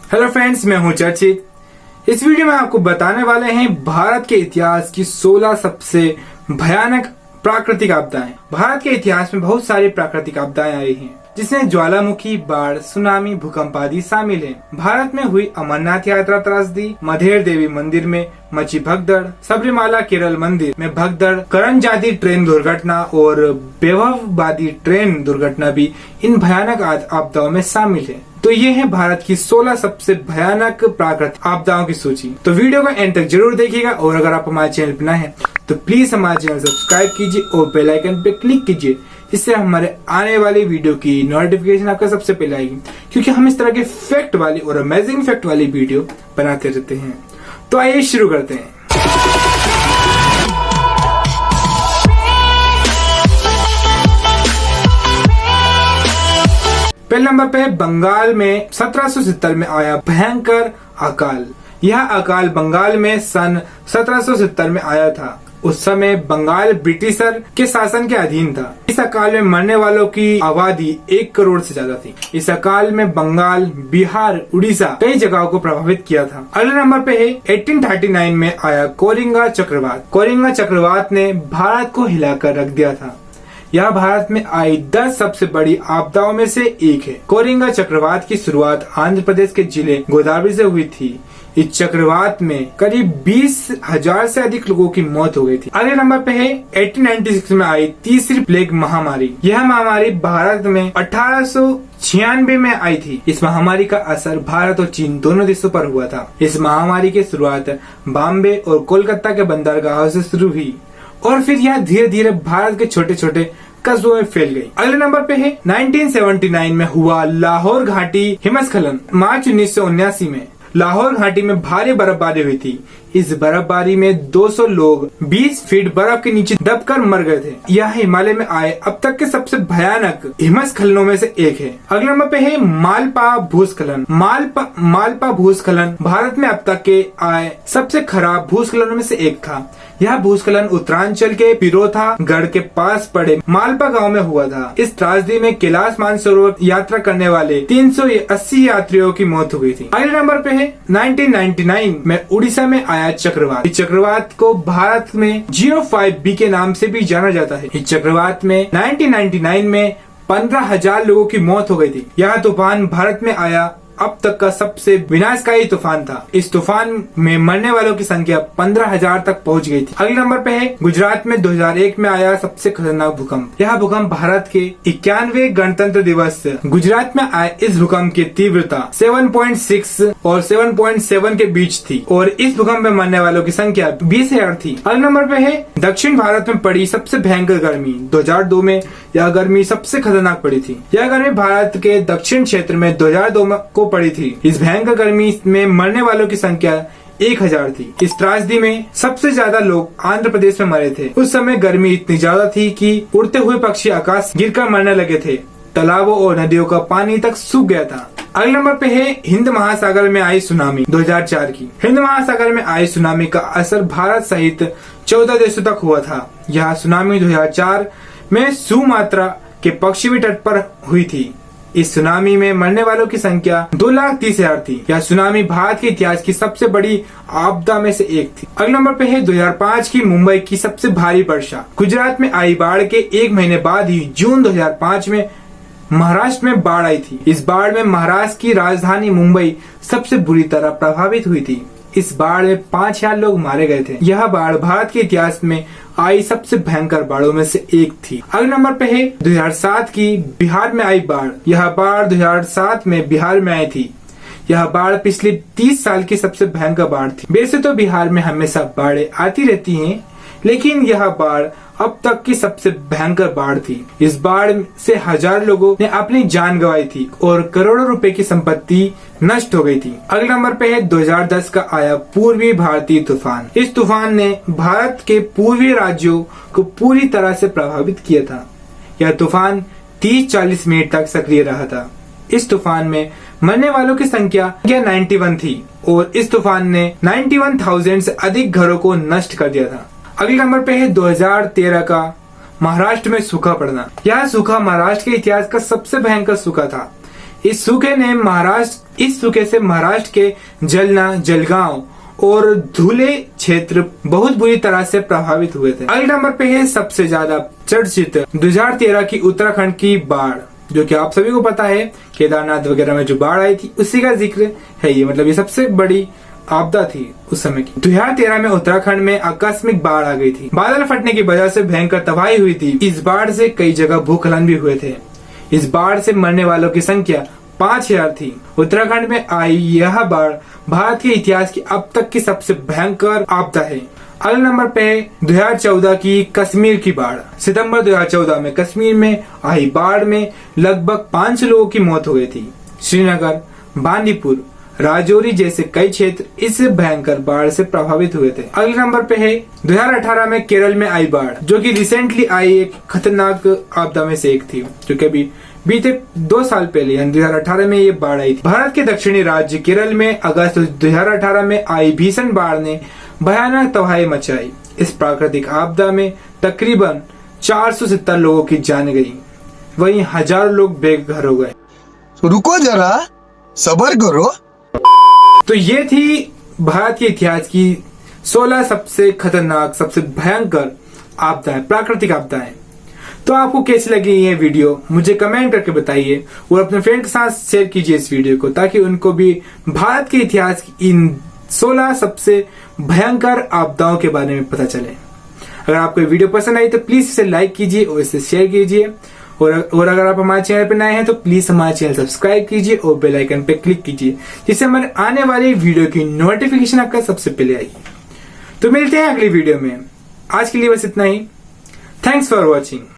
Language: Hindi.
हेलो फ्रेंड्स, मैं हूं चर्चित। इस वीडियो में आपको बताने वाले हैं भारत के इतिहास की 16 सबसे भयानक प्राकृतिक आपदाएं। भारत के इतिहास में बहुत सारी प्राकृतिक आपदाएं आई हैं, जिसमें ज्वालामुखी, बाढ़, सुनामी, भूकंप आदि शामिल हैं। भारत में हुई अमरनाथ यात्रा त्रासदी, मधेर देवी मंदिर में मची भगदड़, सबरीमाला केरल मंदिर में भगदड़, करंजादी ट्रेन दुर्घटना और वैभववादी ट्रेन दुर्घटना भी इन भयानक आपदाओं में शामिल है। तो ये है भारत की 16 सबसे भयानक प्राकृतिक आपदाओं की सूची। तो वीडियो को एंड तक जरूर देखिएगा और अगर आप हमारे चैनल पर नए हैं तो प्लीज हमारे चैनल सब्सक्राइब कीजिए और बेल आइकन पे क्लिक कीजिए, इससे हमारे आने वाली वीडियो की नोटिफिकेशन आपको सबसे पहले आएगी, क्योंकि हम इस तरह के फैक्ट वाली और अमेजिंग फैक्ट वाली वीडियो बनाते रहते हैं। तो आइए शुरू करते हैं। पहले नंबर पे बंगाल में 1770 में आया भयंकर अकाल। यह अकाल बंगाल में सन 1770 में आया था। उस समय बंगाल ब्रिटिशर के शासन के अधीन था। इस अकाल में मरने वालों की आबादी 1 करोड़ से ज्यादा थी। इस अकाल में बंगाल, बिहार, उड़ीसा कई जगहों को प्रभावित किया था। अगले नंबर पे है 1839 में आया कोरिंगा चक्रवात। कोरिंगा चक्रवात ने भारत को हिलाकर रख दिया था। यह भारत में आई 10 सबसे बड़ी आपदाओं में से एक है। कोरिंगा चक्रवात की शुरुआत आंध्र प्रदेश के जिले गोदावरी से हुई थी। इस चक्रवात में करीब 20,000 से अधिक लोगों की मौत हो गई थी। अगले नंबर पे है 1896 में आई तीसरी प्लेग महामारी। यह महामारी भारत में 1896 में आई थी। इस महामारी का असर भारत और चीन दोनों देशों पर हुआ था। इस महामारी की शुरुआत बॉम्बे और कोलकाता के बंदरगाहों से शुरू हुई और फिर यह धीरे धीरे भारत के छोटे छोटे कस्बों में फैल गई। अगले नंबर पे है 1979 में हुआ लाहौर घाटी हिमस्खलन। मार्च 1979 में लाहौर घाटी में भारी बर्फबारी हुई थी। इस बर्फबारी में 200 लोग 20 फीट बर्फ के नीचे दबकर मर गए थे। यह हिमालय में आए अब तक के सबसे भयानक हिमस्खलनों में से एक है। अगले नंबर पे है मालपा भूस्खलन। मालपा भूस्खलन भारत में अब तक के आए सबसे खराब भूस्खलनों में से एक था। यह भूस्खलन उत्तरांचल के पिरोथागढ़ के पास पड़े मालपा गांव में हुआ था। इस त्रासदी में कैलाश मानसरोवर यात्रा करने वाले 380 यात्रियों की मौत हो गई थी। अगले नंबर पे है 1999 में उड़ीसा में आया चक्रवात। इस चक्रवात को भारत में 05B के नाम से भी जाना जाता है। इस चक्रवात में 1999 में 15,000 लोगों की मौत हो गई थी। यह तूफान भारत में आया अब तक का सबसे विनाशकारी तूफान था। इस तूफान में मरने वालों की संख्या 15,000 तक पहुंच गई थी। अगले नंबर पे है गुजरात में 2001 में आया सबसे खतरनाक भूकंप। यह भूकंप भारत के 91वें गणतंत्र दिवस गुजरात में आए इस भूकंप की तीव्रता 7.6 और 7.7 के बीच थी और इस भूकंप में मरने वालों की संख्या 20,000 थी। अगले नंबर पे है दक्षिण भारत में पड़ी सबसे भयंकर गर्मी। 2002 में यह गर्मी सबसे खतरनाक पड़ी थी। यह गर्मी भारत के दक्षिण क्षेत्र में 2002 को पड़ी थी। इस भयंकर गर्मी में मरने वालों की संख्या 1,000 थी। इस त्रासदी में सबसे ज्यादा लोग आंध्र प्रदेश में मरे थे। उस समय गर्मी इतनी ज्यादा थी कि उड़ते हुए पक्षी आकाश गिरकर मरने लगे थे। तालाबों और नदियों का पानी तक सूख गया था। अगले नंबर पे है हिंद महासागर में आई सुनामी 2004 की। हिंद महासागर में आई सुनामी का असर भारत सहित 14 देशों तक हुआ था। यह सुनामी 2004 में सुमात्रा के पश्चिमी तट पर हुई थी। इस सुनामी में मरने वालों की संख्या 2,30,000 थी। यह सुनामी भारत के इतिहास की सबसे बड़ी आपदा में से एक थी। अगले नंबर पे है 2005 की मुंबई की सबसे भारी वर्षा। गुजरात में आई बाढ़ के 1 महीने बाद ही जून 2005 में महाराष्ट्र में बाढ़ आई थी। इस बाढ़ में महाराष्ट्र की राजधानी मुंबई सबसे बुरी तरह प्रभावित हुई थी। इस बाढ़ में 5,000 लोग मारे गए थे। यह बाढ़ भारत के इतिहास में आई सबसे भयंकर बाढ़ों में से एक थी। अगले नंबर पे है 2007 की बिहार में आई बाढ़। यह बाढ़ 2007 में बिहार में आई थी। यह बाढ़ पिछले 30 साल की सबसे भयंकर बाढ़ थी। वैसे तो बिहार में हमेशा बाढ़ें आती रहती हैं, लेकिन यह बाढ़ अब तक की सबसे भयंकर बाढ़ थी। इस बाढ़ से 1,000 लोगों ने अपनी जान गंवाई थी और करोड़ों रुपए की संपत्ति नष्ट हो गई थी। अगले नंबर पे है 2010 का आया पूर्वी भारतीय तूफान। इस तूफान ने भारत के पूर्वी राज्यों को पूरी तरह से प्रभावित किया था। यह तूफान 30-40 मिनट तक सक्रिय रहा था। इस तूफान में मरने वालों की संख्या 91 थी और इस तूफान ने 91,000 से अधिक घरों को नष्ट कर दिया था। अगले नंबर पे है 2013 का महाराष्ट्र में सूखा पड़ना। यह सूखा महाराष्ट्र के इतिहास का सबसे भयंकर सूखा था। इस सूखे से महाराष्ट्र के जलना, जलगांव और धुले क्षेत्र बहुत बुरी तरह से प्रभावित हुए थे। अगले नंबर पे है सबसे ज्यादा चर्चित 2013 की उत्तराखंड की बाढ़, जो कि आप सभी को पता है केदारनाथ वगैरह में जो बाढ़ आई थी उसी का जिक्र है ये। मतलब ये सबसे बड़ी आपदा थी उस समय की। 2013 में उत्तराखंड में आकस्मिक बाढ़ आ गई थी। बादल फटने की वजह से भयंकर तबाही हुई थी। इस बाढ़ से कई जगह भूस्खलन भी हुए थे। इस बाढ़ से मरने वालों की संख्या 5000 थी। उत्तराखंड में आई यह बाढ़ भारत के इतिहास की अब तक की सबसे भयंकर आपदा है। अगले नंबर पे 2014 की कश्मीर की बाढ़। सितंबर 2014 में कश्मीर में आई बाढ़ में लगभग 500 लोगों की मौत हो गई थी। श्रीनगर, बांदीपुर, राजौरी जैसे कई क्षेत्र इस भयंकर बाढ़ से प्रभावित हुए थे। अगले नंबर पे है 2018 में केरल में आई बाढ़, जो कि रिसेंटली आई एक खतरनाक आपदा में से एक थी, जो कि अभी बीते 2 साल पहले 2018 में ये बाढ़ आई थी। भारत के दक्षिणी राज्य केरल में अगस्त 2018 में आई भीषण बाढ़ ने भयानक तबाही मचाई। इस प्राकृतिक आपदा में तकरीबन 470 लोगों की जान गई, वहीं हजारों लोग बेघर हो गए। रुको जरा, सब्र करो। तो ये थी भारत के इतिहास की 16 सबसे खतरनाक, सबसे भयंकर आपदाएं, प्राकृतिक आपदाएं। तो आपको कैसी लगी ये वीडियो मुझे कमेंट करके बताइए और अपने फ्रेंड के साथ शेयर कीजिए इस वीडियो को, ताकि उनको भी भारत के इतिहास की इन 16 सबसे भयंकर आपदाओं के बारे में पता चले। अगर आपको ये वीडियो पसंद आई तो प्लीज इसे लाइक कीजिए और इसे शेयर कीजिए, और अगर आप हमारे चैनल पर नए हैं तो प्लीज हमारे चैनल सब्सक्राइब कीजिए और बेल आइकन पे क्लिक कीजिए, जिससे हमारे आने वाली वीडियो की नोटिफिकेशन आपका सबसे पहले आएगी। तो मिलते हैं अगली वीडियो में। आज के लिए बस इतना ही। Thanks for watching.